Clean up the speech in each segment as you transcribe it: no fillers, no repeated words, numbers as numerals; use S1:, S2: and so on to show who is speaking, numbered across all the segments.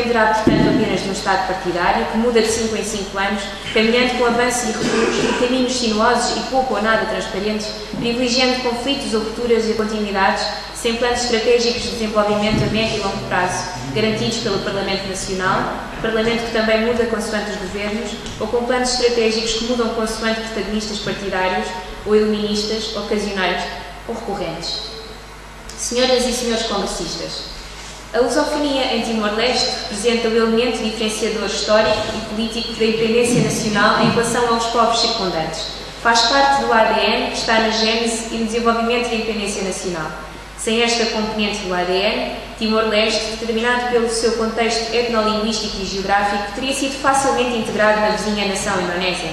S1: dependerá, portanto, apenas de um Estado partidário que muda de 5 em 5 anos, caminhando com avanços e recuos por caminhos sinuosos e pouco ou nada transparentes, privilegiando conflitos ou rupturas e continuidades, sem planos estratégicos de desenvolvimento a médio e longo prazo, garantidos pelo Parlamento Nacional, Parlamento que também muda consoante os governos, ou com planos estratégicos que mudam consoante protagonistas partidários ou iluministas, ocasionais ou recorrentes. Senhoras e senhores congressistas, a lusofonia em Timor-Leste representa o elemento diferenciador histórico e político da independência nacional em relação aos povos circundantes. Faz parte do ADN que está na gênese e no desenvolvimento da independência nacional. Sem esta componente do ADN, Timor-Leste, determinado pelo seu contexto etnolinguístico e geográfico, teria sido facilmente integrado na vizinha nação indonésia.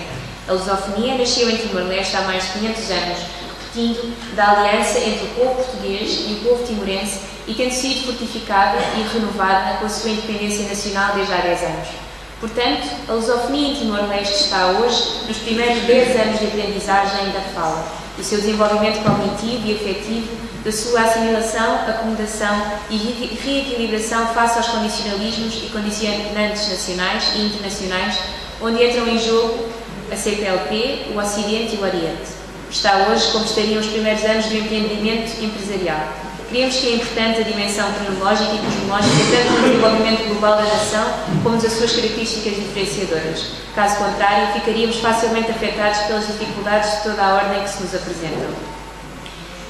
S1: A lusofonia nasceu em Timor-Leste há mais de 500 anos, partindo da aliança entre o povo português e o povo timorense e tendo sido fortificada e renovada com a sua independência nacional desde há 10 anos. Portanto, a lusofonia em Timor-Leste está hoje nos primeiros 10 anos de aprendizagem da fala, do seu desenvolvimento cognitivo e afetivo, da sua assimilação, acomodação e reequilibração face aos condicionalismos e condicionantes nacionais e internacionais, onde entram em jogo a CPLP, o Ocidente e o Oriente. Está hoje como estariam os primeiros anos do empreendimento empresarial. Creemos que é importante a dimensão cronológica e cosmológica tanto no desenvolvimento global da nação como das suas características diferenciadoras. Caso contrário, ficaríamos facilmente afetados pelas dificuldades de toda a ordem que se nos apresentam.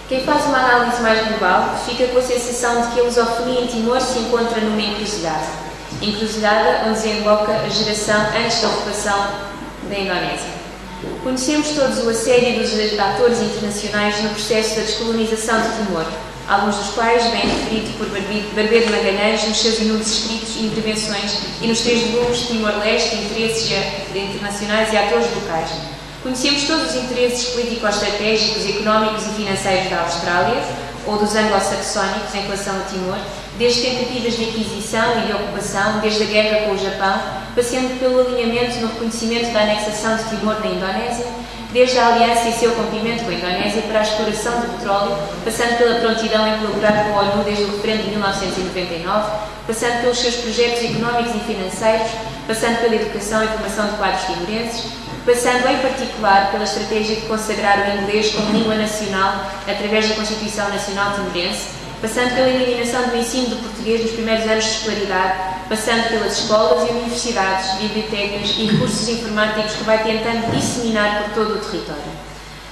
S1: Quem faz uma análise mais global fica com a sensação de que a lusofonia em Timor se encontra numa encruzilhada. Encruzilhada onde desemboca a geração antes da ocupação da Indonésia. Conhecemos todos o assédio dos atores internacionais no processo da descolonização de Timor, alguns dos quais bem referido por Barbeiro Magalhães nos seus inúmeros escritos e intervenções e nos 3 volumes de Timor-Leste, interesses internacionais e atores locais. Conhecemos todos os interesses político-estratégicos, económicos e financeiros da Austrália ou dos anglo-saxónicos em relação a Timor, desde tentativas de aquisição e de ocupação, desde a guerra com o Japão, passando pelo alinhamento no reconhecimento da anexação de Timor na Indonésia, desde a aliança e seu cumprimento com a Indonésia para a exploração do petróleo, passando pela prontidão em colaborar com a ONU desde o referendo de 1999, passando pelos seus projetos económicos e financeiros, passando pela educação e formação de quadros timorenses, passando em particular pela estratégia de consagrar o inglês como língua nacional através da Constituição Nacional Timorense, passando pela eliminação do ensino do português nos primeiros anos de escolaridade, passando pelas escolas e universidades, bibliotecas e recursos informáticos que vai tentando disseminar por todo o território.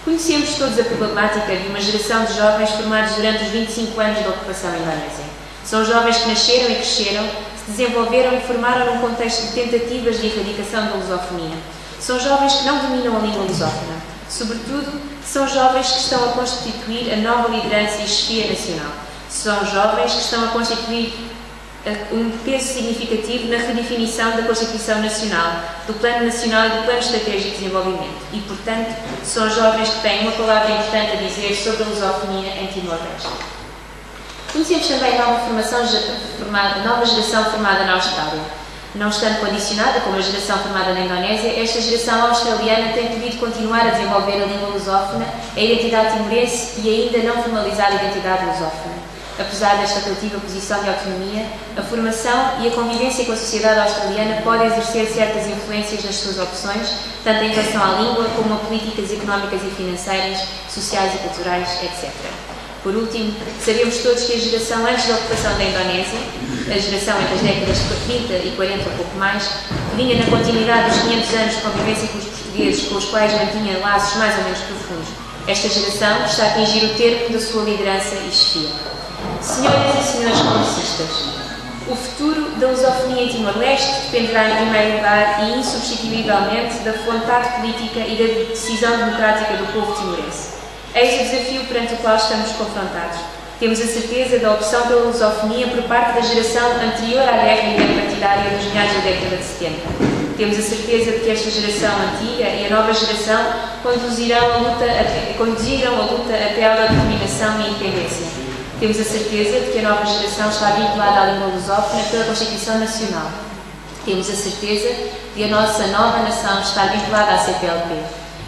S1: Conhecemos todos a problemática de uma geração de jovens formados durante os 25 anos da ocupação indonésia. São jovens que nasceram e cresceram, se desenvolveram e formaram num contexto de tentativas de erradicação da lusofonia. São jovens que não dominam a língua lusófona. Sobretudo, são jovens que estão a constituir a nova liderança e chefia nacional. São jovens que estão a constituir um peso significativo na redefinição da Constituição Nacional, do Plano Nacional e do Plano Estratégico de Desenvolvimento e, portanto, são jovens que têm uma palavra importante a dizer sobre a lusofonia em Timor-Leste. Conhecemos também a nova geração formada na Austrália. Não estando condicionada como a geração formada na Indonésia, esta geração australiana tem podido continuar a desenvolver a língua lusófona, a identidade timorense e ainda não formalizada identidade lusófona. Apesar desta relativa posição de autonomia, a formação e a convivência com a sociedade australiana podem exercer certas influências nas suas opções, tanto em relação à língua como a políticas económicas e financeiras, sociais e culturais, etc. Por último, sabemos todos que a geração antes da ocupação da Indonésia, a geração entre as décadas de 30 e 40 ou pouco mais, vinha na continuidade dos 500 anos de convivência com os portugueses, com os quais mantinha laços mais ou menos profundos. Esta geração está a atingir o termo da sua liderança e chefia. Senhoras e senhores congressistas, o futuro da lusofonia em Timor-Leste dependerá em primeiro lugar e insubstituivelmente da vontade política e da decisão democrática do povo timorense. Eis o desafio perante o qual estamos confrontados. Temos a certeza da opção pela lusofonia por parte da geração anterior à guerra interpartidária dos meados da década de 70. Temos a certeza de que esta geração antiga e a nova geração conduziram a luta até à autodeterminação e independência. Temos a certeza de que a nova geração está vinculada à língua lusófona pela Constituição Nacional. Temos a certeza de que a nossa nova nação está vinculada à CPLP.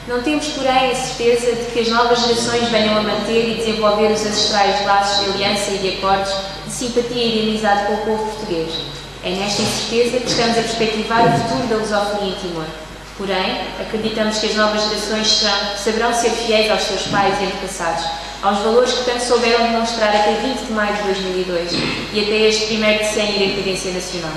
S1: Não temos, porém, a certeza de que as novas gerações venham a manter e desenvolver os ancestrais laços de aliança e de acordos, de simpatia e de amizade com o povo português. É nesta incerteza que estamos a perspectivar o futuro da lusofonia em Timor. Porém, acreditamos que as novas gerações saberão ser fiéis aos seus pais e antepassados, aos valores que tanto souberam demonstrar até 20 de maio de 2002 e até este primeiro decênio da independência nacional.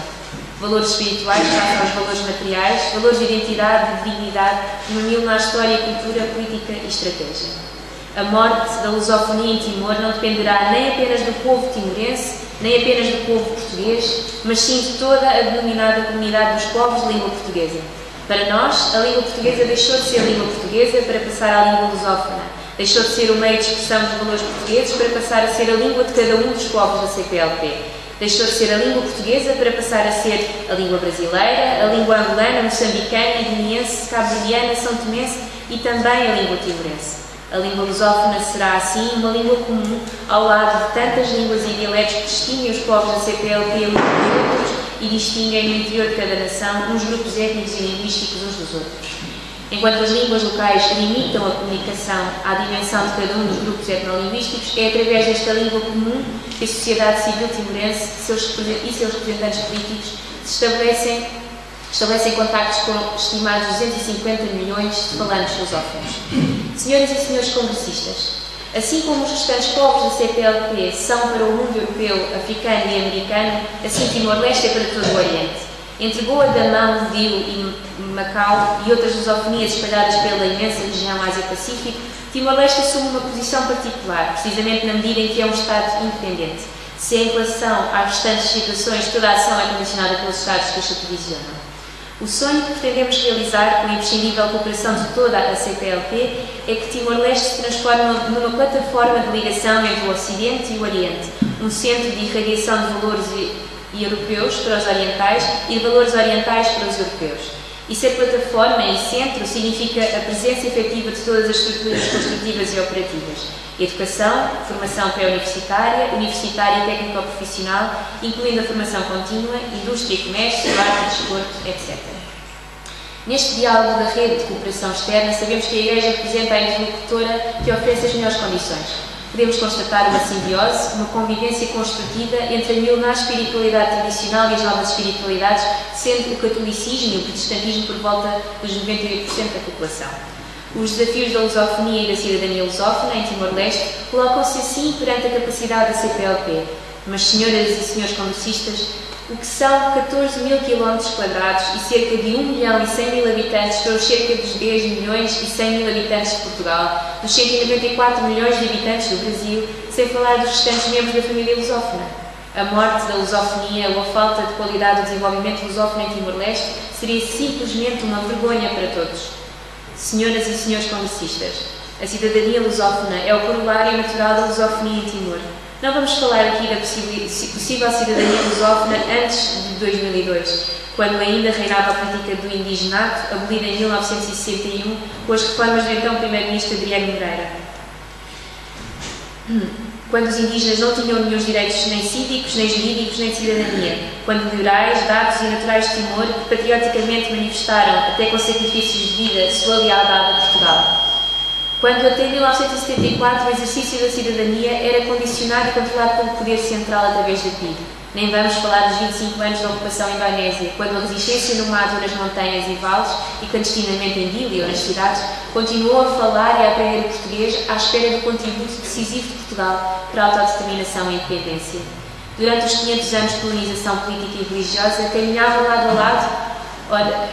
S1: Valores espirituais face aos valores materiais, valores de identidade, de dignidade, uma milenar história, cultura, política e estratégia. A morte da lusofonia em Timor não dependerá nem apenas do povo timorense, nem apenas do povo português, mas sim de toda a denominada comunidade dos povos de língua portuguesa. Para nós, a língua portuguesa deixou de ser a língua portuguesa para passar à língua lusófona. Deixou de ser o meio de expressão dos valores portugueses para passar a ser a língua de cada um dos povos da CPLP. Deixou de ser a língua portuguesa para passar a ser a língua brasileira, a língua angolana, moçambicana, guineense, cabo-verdiana, são-tomense e também a língua timorense. A língua lusófona será, assim, uma língua comum ao lado de tantas línguas e dialetos que distinguem os povos da CPLP uns dos outros e distinguem no interior de cada nação uns grupos étnicos e linguísticos uns dos outros. Enquanto as línguas locais limitam a comunicação à dimensão de cada um dos grupos etnolinguísticos, é através desta língua comum que a sociedade civil timorense e seus representantes políticos se estabelecem contactos com estimados 250 milhões de falantes lusófonos. Senhoras e senhores congressistas, assim como os restantes povos da CPLP são para o mundo europeu, africano e americano, assim Timor-Leste é para todo o Oriente. Entre Goa, Damão, Diu e Macau e outras lusofonias espalhadas pela imensa região Ásia-Pacífico, Timor-Leste assume uma posição particular, precisamente na medida em que é um Estado independente. Se em relação às restantes situações toda a ação é condicionada pelos Estados que os supervisionam. O sonho que pretendemos realizar com a imprescindível cooperação de toda a CPLP é que Timor-Leste se transforme numa plataforma de ligação entre o Ocidente e o Oriente, um centro de irradiação de valores europeus para os orientais e de valores orientais para os europeus. E ser plataforma e centro significa a presença efetiva de todas as estruturas construtivas e operativas. Educação, formação pré-universitária, universitária e técnico-profissional, incluindo a formação contínua, indústria e comércio, arte, desporto, etc. Neste diálogo da rede de cooperação externa, sabemos que a Igreja representa a interlocutora que oferece as melhores condições. Podemos constatar uma simbiose, uma convivência construtiva entre a milenar espiritualidade tradicional e as novas espiritualidades, sendo o catolicismo e o protestantismo por volta dos 98% da população. Os desafios da lusofonia e da cidadania lusófona em Timor-Leste colocam-se assim perante a capacidade da CPLP. Mas, senhoras e senhores congressistas, o que são 14 mil quilómetros quadrados e cerca de 1 milhão e 100 mil habitantes para os cerca dos 10 milhões e 100 mil habitantes de Portugal, dos 194 milhões de habitantes do Brasil, sem falar dos restantes membros da família lusófona? A morte da lusofonia ou a falta de qualidade do desenvolvimento lusófono em Timor-Leste seria simplesmente uma vergonha para todos. Senhoras e senhores congressistas, a cidadania lusófona é o corolário natural da lusofonia em Timor. Não vamos falar aqui da possível cidadania lusófona antes de 2002, quando ainda reinava a política do indigenato, abolida em 1961, com as reformas do então primeiro-ministro Adriano Moreira. Quando os indígenas não tinham nenhum direitos nem cívicos, nem jurídicos, nem de cidadania. Quando liberais, dados e naturais de Timor, que patrioticamente manifestaram, até com sacrifícios de vida, sua lealdade a Portugal. Quando até 1974 o exercício da cidadania era condicionado e controlado pelo poder central através da PIDE. Nem vamos falar dos 25 anos da ocupação indonésia, quando a resistência nomade nas montanhas e vales e clandestinamente em Dili ou nas cidades continuou a falar e a aprender o português à espera do contributo decisivo de Portugal para a autodeterminação e independência. Durante os 500 anos de colonização política e religiosa, caminhavam lado a lado,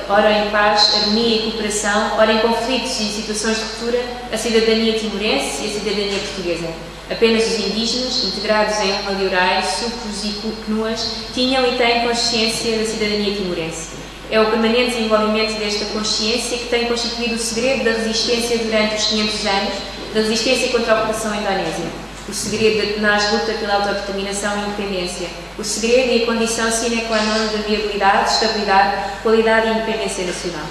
S1: ora em paz, harmonia e cooperação, ora em conflitos e situações de ruptura, a cidadania timorense e a cidadania portuguesa. Apenas os indígenas, integrados em uma liorai, sucos e canoas, tinham e têm consciência da cidadania timorense. É o permanente desenvolvimento desta consciência que tem constituído o segredo da resistência durante os 500 anos, da resistência contra a ocupação indonésia. O segredo da tenaz luta pela autodeterminação e independência. O segredo e a condição sine qua non da viabilidade, estabilidade, qualidade e independência nacional.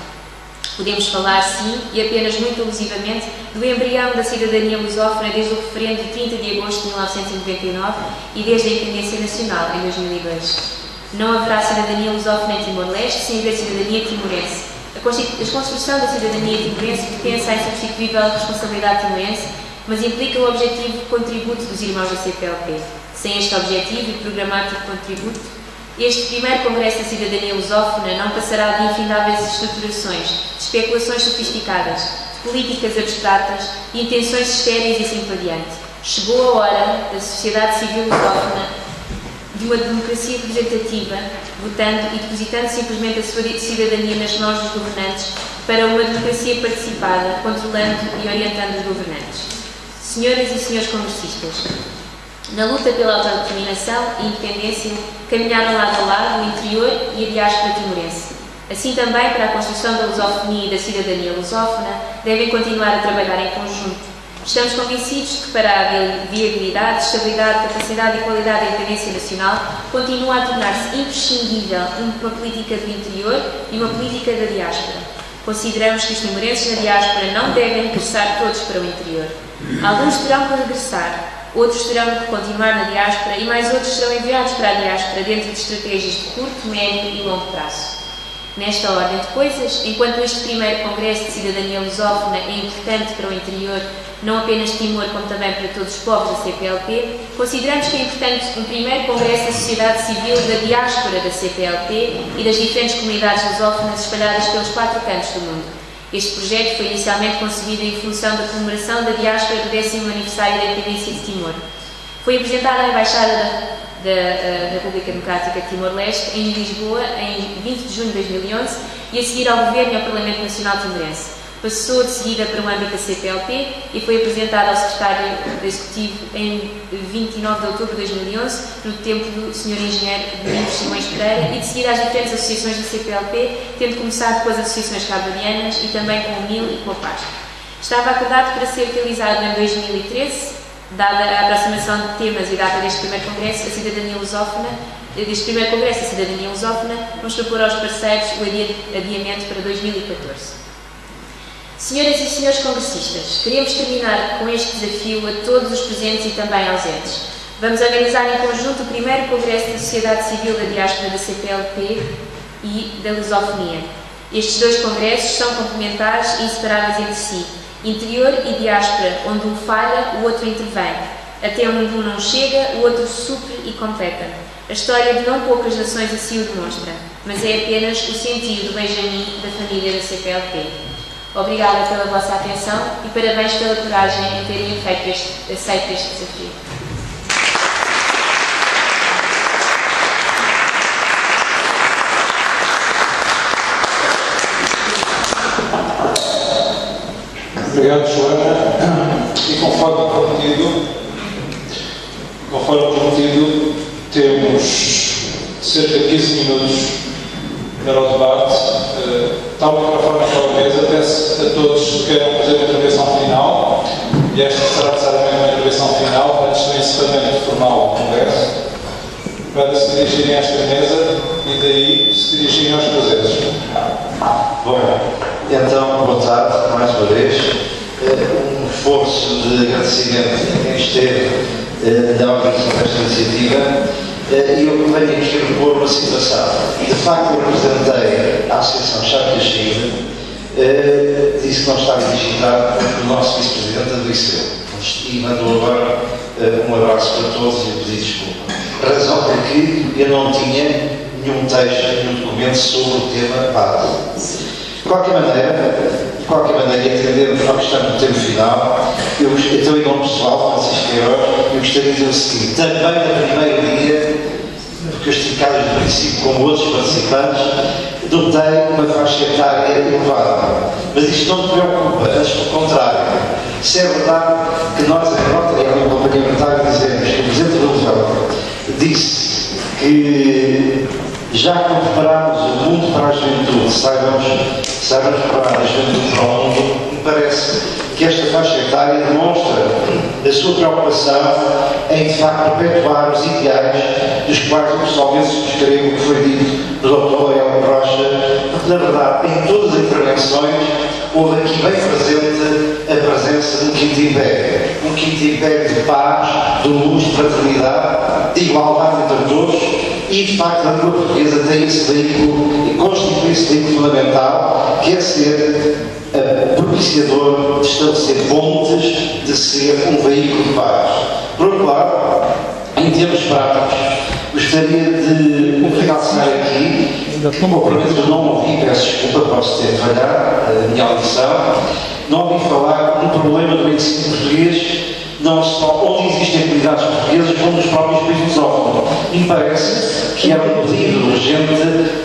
S1: Podemos falar, sim, e apenas muito alusivamente, do embrião da cidadania lusófona desde o referendo de 30 de agosto de 1999 e desde a independência nacional, em 2002. Não haverá cidadania lusófona em Timor-Leste sem haver cidadania timorense. A construção da cidadania timorense pertence à insubstituível responsabilidade timorense, mas implica o objetivo contributo dos irmãos da CPLP. Sem este objetivo e programático contributo, Este primeiro Congresso da Cidadania Lusófona não passará de infindáveis estruturações, de especulações sofisticadas, de políticas abstratas e intenções estéreis e assim por diante. Chegou a hora da sociedade civil lusófona de uma democracia representativa, votando e depositando simplesmente a sua cidadania nas mãos dos governantes para uma democracia participada, controlando e orientando os governantes. Senhoras e senhores congressistas, na luta pela autodeterminação e independência, caminharam lado a lado o interior e a diáspora timorense. Assim também, para a construção da lusofonia e da cidadania lusófona, devem continuar a trabalhar em conjunto. Estamos convencidos de que para a viabilidade, estabilidade, capacidade e qualidade da independência nacional continua a tornar-se imprescindível uma política do interior e uma política da diáspora. Consideramos que os timorenses na diáspora não devem regressar todos para o interior. Alguns terão que regressar, outros terão que continuar na diáspora e mais outros serão enviados para a diáspora dentro de estratégias de curto, médio e longo prazo. Nesta ordem de coisas, enquanto este primeiro Congresso de Cidadania Lusófona é importante para o interior, não apenas de Timor, como também para todos os povos da CPLP, consideramos que é importante um primeiro Congresso da sociedade civil da diáspora da CPLP e das diferentes comunidades lusófonas espalhadas pelos 4 cantos do mundo. Este projeto foi inicialmente concebido em função da comemoração da diáspora do 10º aniversário da independência de Timor. Foi apresentado à Embaixada da República Democrática de Timor-Leste, em Lisboa, em 20 de junho de 2011, e a seguir ao Governo e ao Parlamento Nacional Timorense. Passou de seguida para o âmbito da CPLP e foi apresentado ao Secretário Executivo em 29 de outubro de 2011, no tempo do Sr. Engenheiro Domingos Simões Pereira, e de seguir às diferentes associações da CPLP, tendo começado com as associações cabo-verdianas e também com o MIL e com a PASC. Estava acordado para ser realizado em 2013, dada a aproximação de temas e data deste primeiro Congresso, a cidadania lusófona, deste primeiro Congresso da Cidadania Lusófona, vamos propor aos parceiros o adiamento para 2014. Senhoras e senhores congressistas, queremos terminar com este desafio a todos os presentes e também ausentes. Vamos organizar em conjunto o primeiro Congresso da Sociedade Civil da Diáspora da CPLP e da Lusofonia. Estes 2 congressos são complementares e inseparáveis entre si. Interior e diáspora, onde um falha, o outro intervém. Até onde um não chega, o outro supre e completa. A história de não poucas nações assim o demonstra, mas é apenas o sentido do Benjamin da família da CPLP. Obrigada pela vossa atenção e parabéns pela coragem em terem aceito este desafio.
S2: Obrigado, Joana. E conforme prometido, temos cerca de 15 minutos para o debate. Está o microfone naquela mesa. Peço a todos que queiram fazer uma intervenção final, e esta será necessariamente uma intervenção final antes do encerramento formal do Congresso, para se dirigirem a esta mesa e daí se dirigirem aos presentes.
S3: Bom, então, boa tarde, mais uma vez. Um esforço de agradecimento a quem esteve da organização desta iniciativa. E eu venho aqui repor uma situação. De facto, eu representei a Associação Charque Chile, disse que não estava digitado o nosso vice-presidente adoeceu. E mandou agora um abraço para todos e pedir desculpa. Razão porque eu não tinha nenhum texto, nenhum documento sobre o tema base. De qualquer maneira, entendendo que estamos no tempo final, eu estou em nome pessoal, Francisco Queiroz, eu gostaria de dizer o seguinte: também no primeiro dia, porque eu estive cá desde o princípio como outros participantes, dotei uma faixa etária elevada. Mas isto não me preocupa, antes pelo contrário. Se é verdade que nós, em nota, e a minha companhia militar, dizemos que o Presidente da República disse que já que preparámos o mundo para a juventude, saibamos preparar a juventude para o mundo, me parece que esta faixa etária demonstra a sua preocupação em, de facto, perpetuar os ideais dos quais eu pessoalmente subscrevo o que foi dito do Dr. Leão Rocha, porque, na verdade, em todas as intervenções, houve aqui bem presente a presença de um quinto império de paz, de luz, de fraternidade, de igualdade entre todos, e de facto a língua portuguesa tem esse veículo e constitui esse veículo fundamental, que é ser propiciador de estabelecer pontes, de ser um veículo de paz. Por outro lado, em termos práticos, gostaria de passar aqui, provavelmente eu não ouvi, peço desculpa, posso ter falhado a minha audição, não ouvi falar de um problema do ensino português, não só onde existem comunidades portuguesas, como nos próprios países lusófonos. E me parece que há um pedido urgente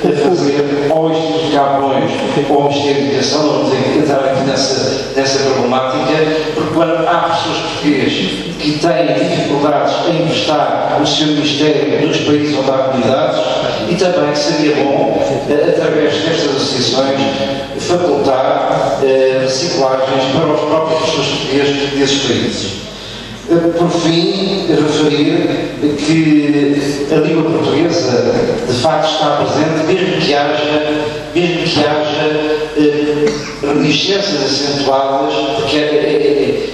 S3: a fazer ao Instituto Camões ou ao Ministério da Educação, não vamos entrar aqui nessa problemática, porque quando há pessoas portuguesas que têm dificuldades em prestar o seu Ministério nos países onde há comunidades, e também seria bom, através destas associações, facultar reciclagens para os próprios pessoas portuguesas desses países. Por fim, referir que a língua portuguesa de facto está presente, mesmo que haja reminiscências acentuadas, porque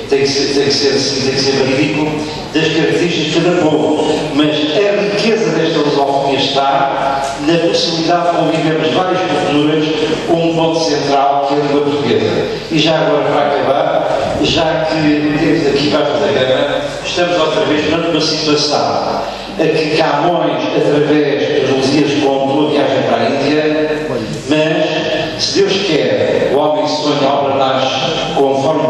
S3: tem que ser verídico das características de cada povo. Mas a riqueza desta lusofonia está na possibilidade de convivermos várias culturas com um ponto central que é a língua portuguesa. E já agora, para acabar, já que temos aqui baixo da gama, estamos outra vez numa situação a que Camões, através das Lusíadas, contou a viagem para a Índia, mas, se Deus quer, o homem sonha, a obra nasce, conforme o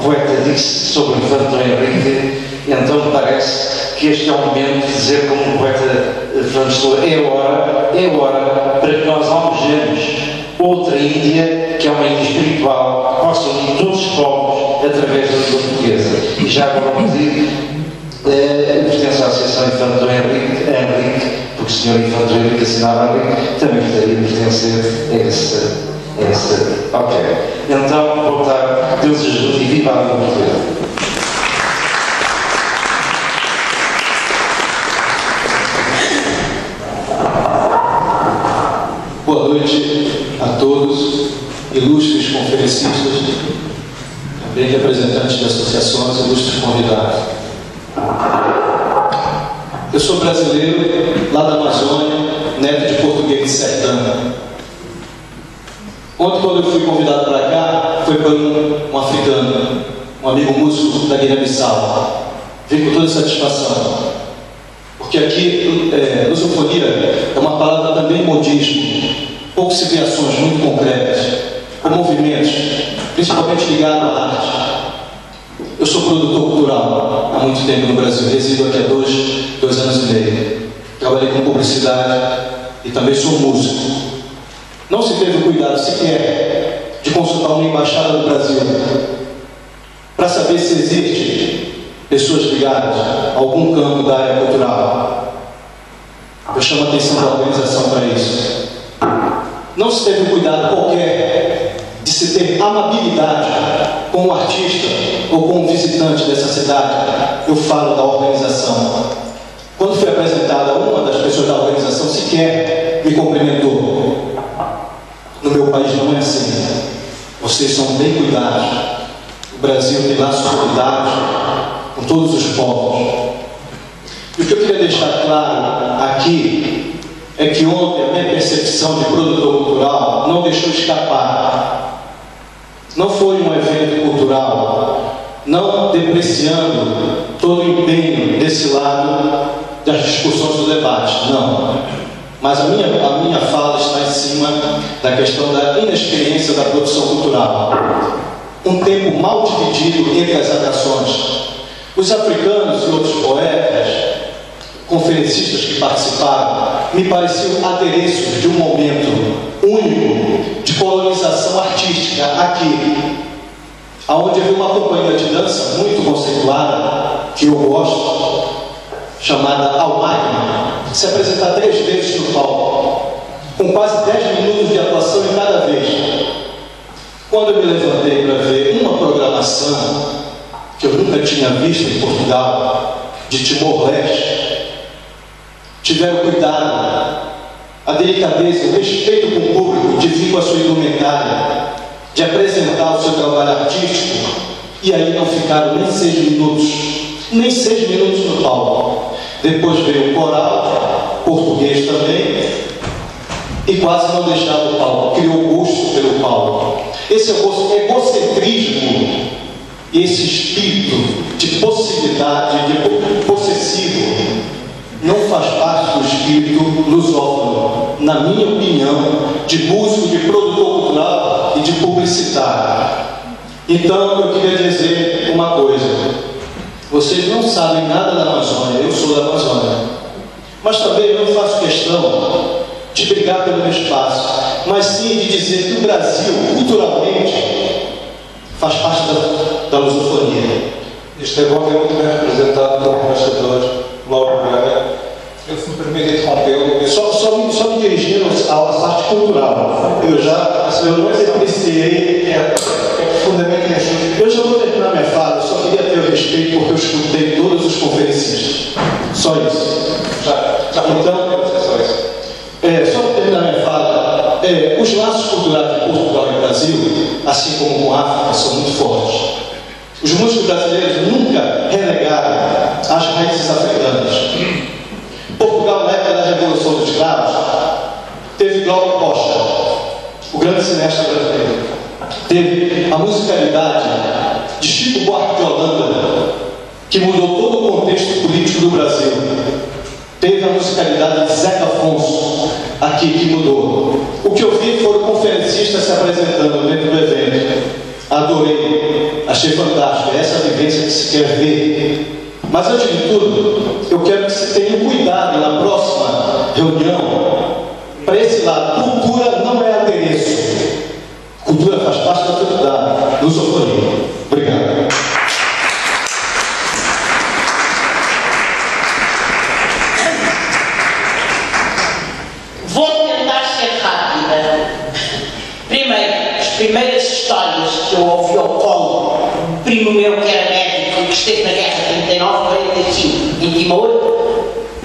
S3: poeta disse sobre o Fernando Henrique, então me parece que este é o momento de dizer, como o poeta Fernando Pessoa, é hora para que nós almejemos outra Índia, que é uma Índia espiritual, que possa unir todos os povos através da língua portuguesa. E já agora vamos dizer, pertence à Associação Infante do Henrique, porque o Sr. Infante do Henrique assinava Henrique, também gostaria de pertencer a esse. Ok. Então, vou dar Deus ajude e viva a língua portuguesa.
S4: Boa noite a todos, ilustres conferencistas, também representantes de associações, ilustres convidados. Eu sou brasileiro, lá da Amazônia, neto de português de sertão. Ontem, quando eu fui convidado para cá, foi por um africano, um amigo músico da Guiné-Bissau. Vim com toda satisfação. Porque aqui, lusofonia é uma palavra também modismo. Poucas se vê ações muito concretas, com movimentos, principalmente ligados à arte. Eu sou produtor cultural há muito tempo no Brasil, resido aqui há dois anos e meio. Trabalhei com publicidade e também sou músico. Não se teve cuidado sequer de consultar uma embaixada do Brasil para saber se existe pessoas ligadas a algum campo da área cultural. Eu chamo a atenção da organização para isso. Não se teve cuidado qualquer de se ter amabilidade com um artista ou com um visitante dessa cidade. Eu falo da organização. Quando foi apresentada, uma das pessoas da organização sequer me cumprimentou. No meu país não é assim. Vocês são bem cuidados. O Brasil tem laços solidários com todos os povos. E o que eu queria deixar claro aqui é que ontem a minha percepção de produtor cultural não deixou escapar. Não foi um evento cultural, não depreciando todo o empenho desse lado das discussões do debate, não. Mas a minha fala está em cima da questão da inexperiência da produção cultural. Um tempo mal dividido entre as atrações. Os africanos e outros poetas, conferencistas que participaram, me pareciam adereços de um momento único de colonização artística aqui, aonde havia uma companhia de dança muito conceituada, que eu gosto, chamada Almagna, que se apresenta 3 vezes no palco, com quase 10 minutos de atuação em cada vez. Quando eu me levantei para ver uma programação que eu nunca tinha visto em Portugal, de Timor-Leste, tiveram cuidado, a delicadeza, o respeito com o público, de vir com a sua indumentária, de apresentar o seu trabalho artístico, e aí não ficaram nem 6 minutos no palco. Depois veio o coral, português também, e quase não deixava o palco, criou gosto pelo palco. Esse é o egocentrismo, esse espírito de possibilidade, de possessivo, não faz parte do espírito lusófono, na minha opinião, de músico, de produtor cultural e de publicitário. Então, eu queria dizer uma coisa. Vocês não sabem nada da Amazônia, eu sou da Amazônia. Mas também não faço questão de brigar pelo meu espaço, mas sim de dizer que o Brasil, culturalmente, faz parte da lusofonia.
S2: Isto é bom que é muito bem representado pelo conversador Lauro Braga. Eu, se me permite interrompê-lo,
S4: só me dirigindo à parte cultural. Eu não depreciei.
S2: É profundamente injusto.
S4: Eu já vou terminar minha fala, eu só queria ter o respeito porque eu escutei todos os conferencistas. Só isso.
S2: Já então, só isso.
S4: Só para terminar minha fala, os laços culturais de Portugal e Brasil, assim como com a África, são muito fortes. Os músicos brasileiros nunca relegaram as raízes africanas. Portugal, na época da Revolução dos Escravos, teve Glauco Costa, o grande cineasta brasileiro. Teve a musicalidade de Chico Buarque de Holanda, que mudou todo o contexto político do Brasil. Teve a musicalidade de Zeca Afonso, aqui, que mudou. O que eu vi foram conferencistas se apresentando dentro do evento. Adorei, achei fantástico, é essa vivência que se quer ver. Mas, antes de tudo, eu quero que você tenha cuidado na próxima reunião para esse lado. Cultura não é adereço. Cultura faz parte da lusofonia. Obrigado.
S5: Vou tentar ser rápida. Primeiro, as primeiras histórias que eu ouvi ao colo, um primo meu que era médico e que esteve na guerra de 39-45 em Timor,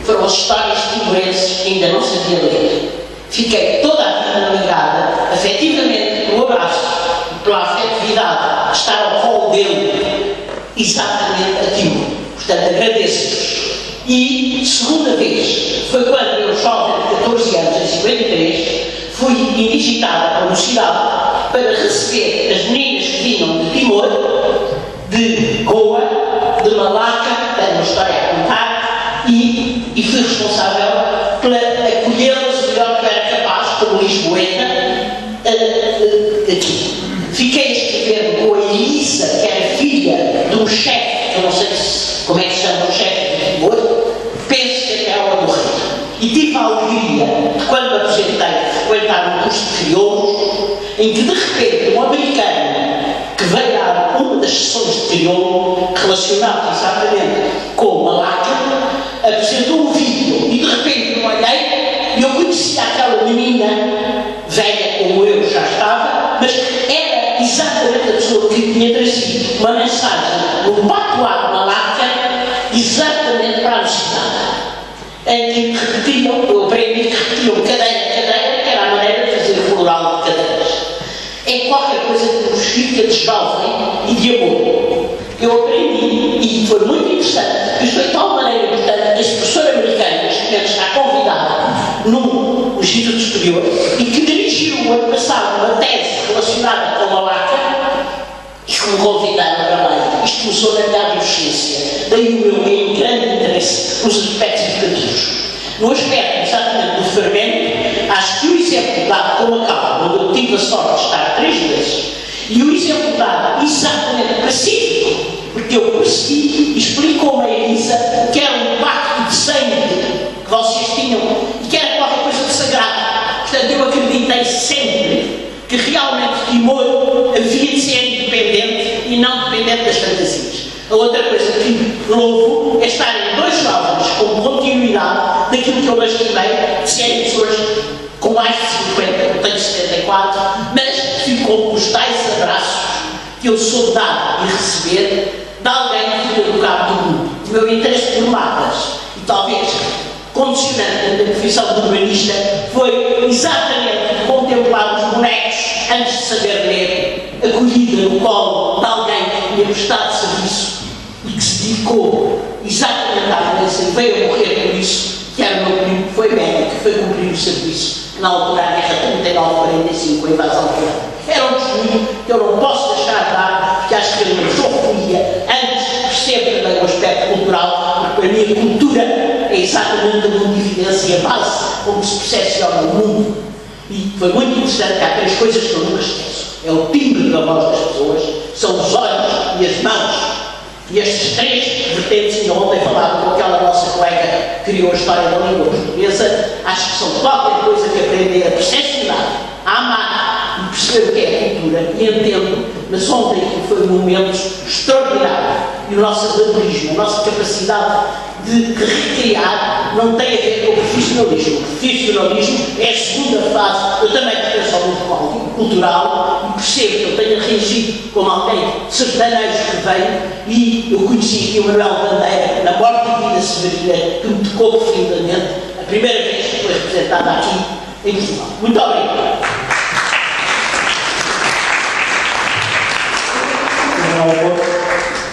S5: foram as histórias timorenses que ainda não sabia ler. Fiquei toda a vida ligada, afetivamente, pelo abraço, pela afetividade de estar ao colo dele, exatamente a Timor. Portanto, agradeço-vos. E, segunda vez, foi quando eu, jovem de 14 anos, em 53, fui indigitada para a mocidade para receber as meninas que vinham de Timor, de Goa, de Malaca, tenho uma história a contar, e fui responsável por acolhê-las o melhor que era capaz, como Lisboeta, aqui. Fiquei a escrever com a Elisa, que era filha de um chefe, eu não sei como é que se chama o chefe de Timor, penso que até ela morreu. E tive a alegria de, quando me apresentei, de frequentar um curso de crioulos, em que de repente um americano que veio dar uma das sessões de crioulo, relacionado exatamente com Malaca, apresentou um vídeo e de repente eu olhei e eu conhecia aquela menina, velha como eu já estava, mas era exatamente a pessoa que tinha trazido uma mensagem no patuá de Malaca, exatamente para a cidade. Em que repetiam, eu aprendi que repetiam cadeira a cadeira, que era a maneira de fazer o plural de cadeiras. É qualquer coisa que nos fica de jovem e de amor. Eu aprendi, e foi muito interessante, isto foi de tal maneira importante que esse professor americano, neste momento, está convidado num Instituto Superior e que dirigiu o ano passado uma tese relacionada com Malaca e que me convidaram para lá. Isto começou na minha adolescência, daí o meu grande interesse nos aspectos educativos. No aspecto exatamente do fermento, acho que o exemplo dado com a Cala, onde eu tive a sorte de estar 3 vezes, e o exemplo dado exatamente pacífico, porque eu percebi e explicou-me a Elisa que era um pacto de sangue que vocês tinham e que era qualquer coisa de sagrado. Portanto, eu acreditei sempre que realmente Timor havia de ser independente e não dependente das fantasias. A outra coisa que louvo é estarem 2 jovens com continuidade daquilo que eu lastimei, de serem pessoas com mais de 50, eu tenho 74, mas ficou com os tais abraços que eu sou de dar e receber de alguém que ficou do cabo do mundo. O meu interesse por mapas, e talvez condicionante da minha profissão de urbanista, foi exatamente contemplar os bonecos antes de saber ler, acolhida no colo de alguém que tinha prestado serviço e que se dedicou exatamente à violência e veio a morrer por isso, que era o meu primo, que foi médico, que foi cumprir o serviço na altura da guerra 39-45, a invasão de Irão. Era um testemunho que eu não posso deixar de dar, porque acho que era uma zoofonia, antes percebo também o aspecto cultural, porque para mim a cultura é exatamente a mundividência base como se percepciona o mundo. E foi muito interessante, há três coisas que eu nunca esqueço. É o timbre da voz das pessoas, são os olhos e as mãos. E estes três vertentes, ainda ontem falava com aquela nossa colega que criou a história da língua portuguesa, acho que são qualquer coisa que aprender a percepcionar, a amar e perceber o que é a cultura. E entendo, mas ontem que foi um momento extraordinário. E o nosso adorismo, a nossa capacidade de recriar não tem a ver com o profissionalismo. O profissionalismo é a segunda fase. Eu também pertenço ao mundo cultural e percebo que eu tenho reagido como alguém sertanejo que veio, e eu conheci aqui o Manuel Bandeira na Morte e Vida Severina, que me tocou profundamente, a primeira vez que foi representada aqui em Portugal. Muito obrigado.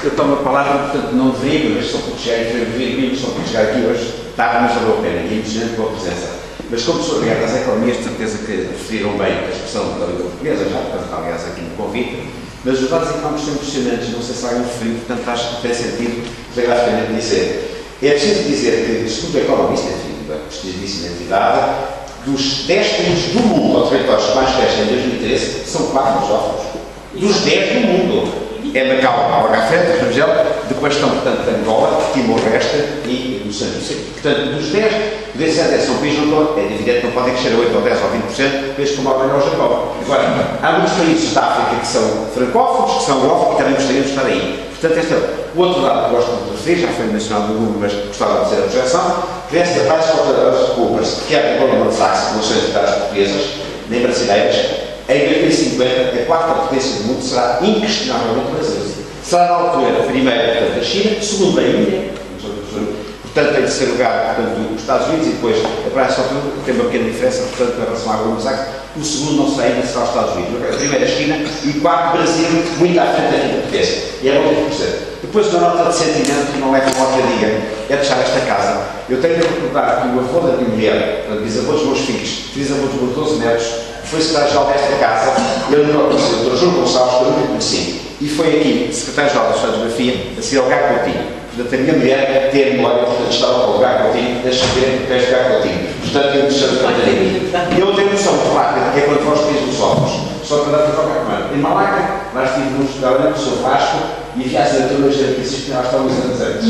S6: Eu tomo a palavra, portanto não deveria, mas só porque chegar aqui hoje, mas valeu a pena, e é emocionante com a presença. Mas como sou ligado às economias, de certeza que referiram bem a expressão da língua portuguesa, já, portanto, aliás, aqui no convite, mas os dados económicos são impressionantes, não sei se alguém referiu, portanto acho que tem sentido telegraficamente dizer. É preciso dizer que, segundo o economista, enfim, da prestigiadíssima entidade, dos 10 países do mundo, ou territórios que mais crescem em 2013, são 4 lusófonos. Dos 10 do mundo. É Macau, Algafete, Rangel, depois estão, portanto, Angola, Timor-Leste e Moçambique. Portanto, dos 10, poder ser até São País, é evidente que não podem crescer a 8 ou 10 ou 20%, desde como alguém ao Japão. Agora, há muitos países da África que são francófonos, que são anglófonos, e também gostariam de estar aí. Portanto, este é o outro lado que gosto de referir, já foi mencionado no Google, mas gostava de dizer a projeção, que esta PricewaterhouseCoopers, que é a Goldman Sachs, não são entidades portuguesas, nem brasileiras, em 2050, a quarta potência do mundo será inquestionavelmente brasileira. Será na altura, primeiro, portanto, a China, segundo a Índia, portanto, em terceiro lugar, portanto, os Estados Unidos, e depois a PricewaterhouseCoopers tem uma pequena diferença, portanto, em relação à Goldman Sachs, o segundo não será ainda, será os Estados Unidos. A primeira a China e o quarto Brasil, muito à frente da quinta potência. E é bom ter que perceber. Depois, uma nota de sentimento que não é como que eu diga, é deixar esta casa. Eu tenho de recordar que o avô da minha mulher, portanto, bisavô dos meus filhos, bisavô dos meus 12 netos, foi secretário-geral desta casa, eu não conheci o Dr. Júlio Gonçalves, que eu nunca conheci, e foi aqui, secretário-geral da Geografia, a seguir ao Gago Coutinho. Portanto, a minha mulher tem a memória de estar ao Gago Coutinho, deixa ver que és Gago Coutinho. Portanto, eu deixo de fazer. Eu tenho noção muito rápida, que é quando vós tens os óculos, só para dar para jogar com ele. Em Malaga, nós tivemos um estudante, o Sr. Vasco, e havia a assinatura que existia há uns anos antes.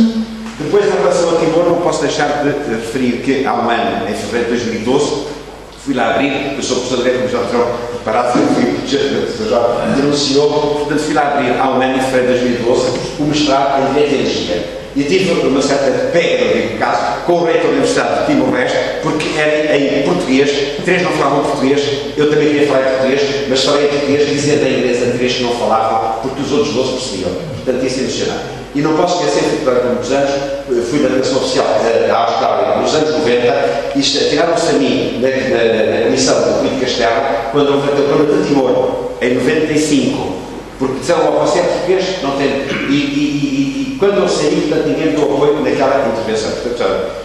S6: Depois, em relação a Timor, não posso deixar de referir que há um ano, em fevereiro de 2012, fui lá abrir, eu sou professor de Direito, já estão preparados, já denunciou, portanto fui lá abrir há um ano, em fevereiro de 2012, o mestrado em Direito e Energia. E tive uma certa pega, no digo caso, com o reitor da Universidade de Timor-Leste, porque era em português, 3 não falavam português, eu também queria falar em português, mas falei em português, dizendo da inglesa 3 que não falavam, porque os outros 12 percebiam. Portanto, isso é emocionante. E não posso esquecer que durante muitos anos fui na delegação oficial da Austrália nos anos 90 e tiraram-se a mim na Comissão de Política Externa quando houve a Câmara de Timor, em 95. Porque disseram logo, você é português? Não tem. E quando eu saí, portanto, ninguém deu apoio naquela intervenção.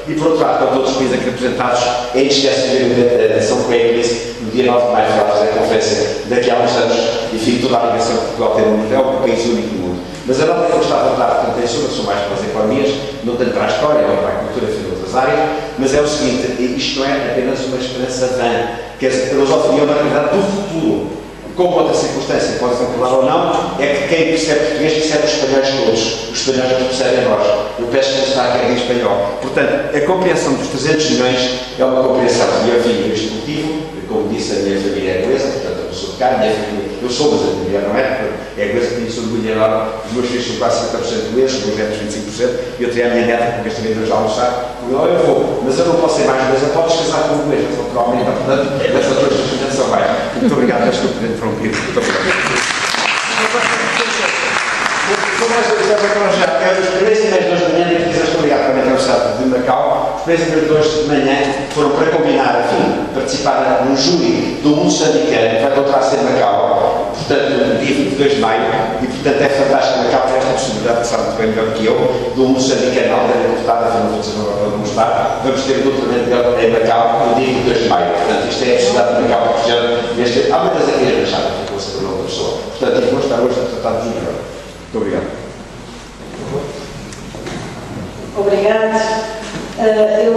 S6: E por outro lado, com todos os países aqui representados, é esquece de São Coelho disse, no dia 9 de maio, vai fazer a conferência daqui a uns anos, e fico toda a ligação que Portugal tem no mundo, é o país único do mundo. Mas a nota que eu gostava de dar, portanto, tem sobre, são mais para as economias, não tanto para a história, ou para a cultura, enfim, outras áreas, mas é o seguinte, isto não é apenas uma esperança vã, que a filosofia é uma realidade do futuro. Como outra circunstância, pode ser concordar ou não, é que quem percebe português percebe os espanhóis todos. Os espanhóis não percebem a nós. Eu peço que não se traga em espanhol. Portanto, a compreensão dos 300 milhões é uma compreensão. E eu vim neste motivo, como disse, a minha família é inglesa, portanto, eu sou de cá, eu sou, mas a minha mulher não é inglesa, tenho isso orgulho enorme. Os meus filhos são quase 50% ingleses, os meus netos 25%, e eu teria a minha neta, porque esta vez eu já almoçar, eu vou, mas eu não posso ser mais inglesa, podes casar com um inglês, naturalmente, portanto, essas duas coisas são mais. Muito obrigado, acho que eu podia interromper. Muito obrigado. Como nós estamos já, os primeiros e-mails de hoje de manhã, e quiseres obrigado também ao Estado de Macau, os primeiros e-mails de hoje de manhã foram para combinar, enfim, participar num júri do moçambicano que vai encontrar-se em Macau, portanto, no dia 22 de maio, e portanto é fantástico Macau ter esta possibilidade, que sabe muito bem melhor que eu, do moçambicano altamente deputado, não vou dizer agora para demonstrar, vamos ter o doutoramento dele em Macau no dia 22 de maio. Portanto, isto é a possibilidade de Macau proteger neste. Há muitas aqui a deixar, ficou a saber outra pessoa. Portanto, eu vou estar hoje a tratar de júnior. Muito obrigado.
S7: Obrigado. Eu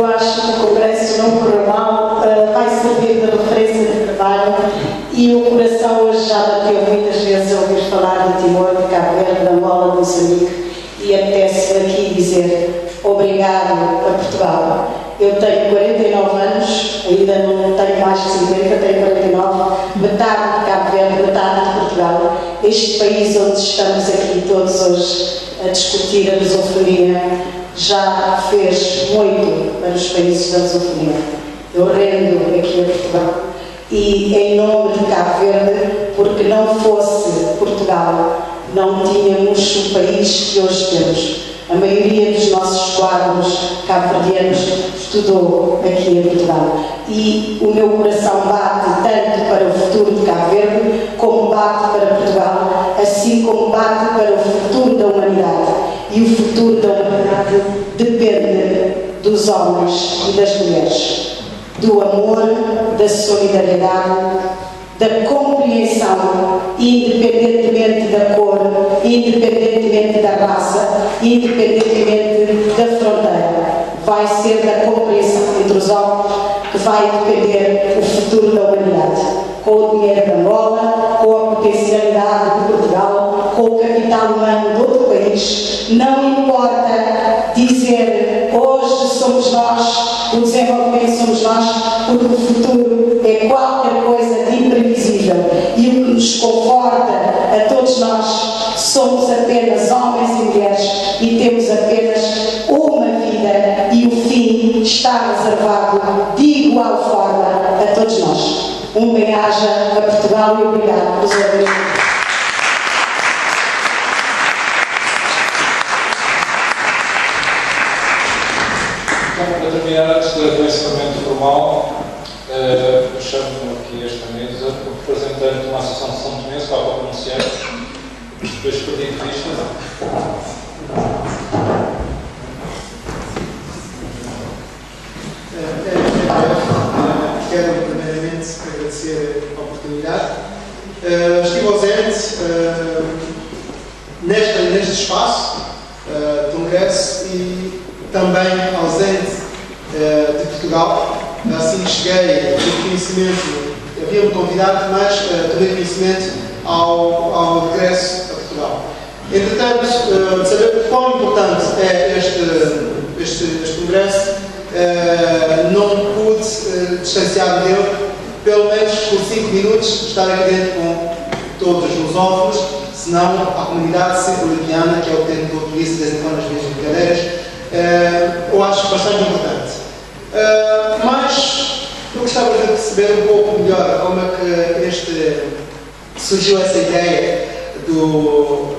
S7: não correr mal, vai servir de referência de trabalho e o coração hoje já bateu muitas vezes a ouvir falar de Timor, de Cabo Verde, de Angola, de Moçambique, e apetece aqui dizer obrigado a Portugal. Eu tenho 49 anos, ainda não tenho mais de 50, tenho 49, metade de Cabo Verde, metade de Portugal. Este país onde estamos aqui todos hoje a discutir a lusofonia já fez muito para os países da lusofonia. Eu rendo aqui a Portugal. E em nome de Cabo Verde, porque não fosse Portugal, não tínhamos o país que hoje temos. A maioria dos nossos quadros cabo-verdianos estudou aqui em Portugal. E o meu coração bate tanto para o futuro de Cabo Verde, como bate para Portugal, assim como bate para o futuro da humanidade. E o futuro da humanidade depende dos homens e das mulheres, do amor, da solidariedade, da compreensão, independentemente da cor, independentemente da raça, independentemente da fronteira. Vai ser da compreensão entre os homens que vai depender o futuro da humanidade. Com o dinheiro da Angola, com a potencialidade de Portugal, com o capital humano de outro país, não importa dizer hoje somos nós, o desenvolvimento somos nós, porque o futuro é qualquer coisa de imprevisível. E o que nos conforta a todos nós, somos apenas homens e mulheres e temos apenas uma vida e o fim está reservado de igual forma a todos nós. Um bem-aja a Portugal e obrigado por ouvirem.
S2: Para terminar, antes do encerramento formal, eu chamo aqui a esta mesa o representante de uma associação de São Tomé, para pronunciar, depois perdi de vista.
S8: Quero primeiramente agradecer a oportunidade. Estive ausente neste espaço de congresso e também ausente de Portugal. Assim que cheguei, tive conhecimento, havia-me convidado, mas tomei conhecimento ao regresso a Portugal. Entretanto, de saber quão importante é este congresso, não pude distanciar-me dele, pelo menos por 5 minutos, estar aqui dentro com todos os lusófonos, senão a comunidade centro-limpiana, que é o termo que eu utilizo desde quando as minhas brincadeiras, eu acho bastante importante. Mas eu gostava de perceber um pouco melhor como é que surgiu essa ideia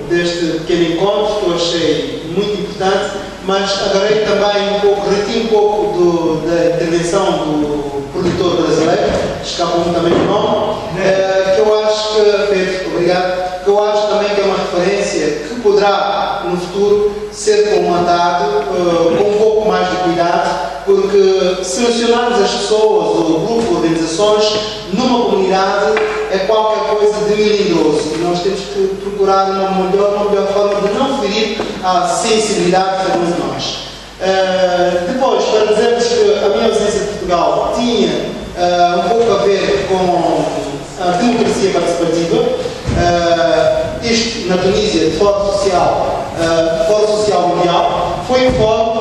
S8: deste pequeno encontro, que eu achei muito importante, mas adorei também reti um pouco da intervenção do produtor brasileiro, escapou-me também o nome, que eu acho que, Pedro, obrigado, que eu acho também que é uma referência que poderá, no futuro, ser comandado com um pouco mais de cuidado, porque selecionarmos as pessoas, ou grupos, organizações, numa comunidade é qualquer coisa de melindroso. E nós temos que procurar uma melhor forma de não ferir a sensibilidade de alguns de nós. Depois, para dizermos que a minha ausência de Portugal tinha um pouco a ver com a democracia participativa, isto na Tunísia, de Fórum Social Mundial, foi um fórum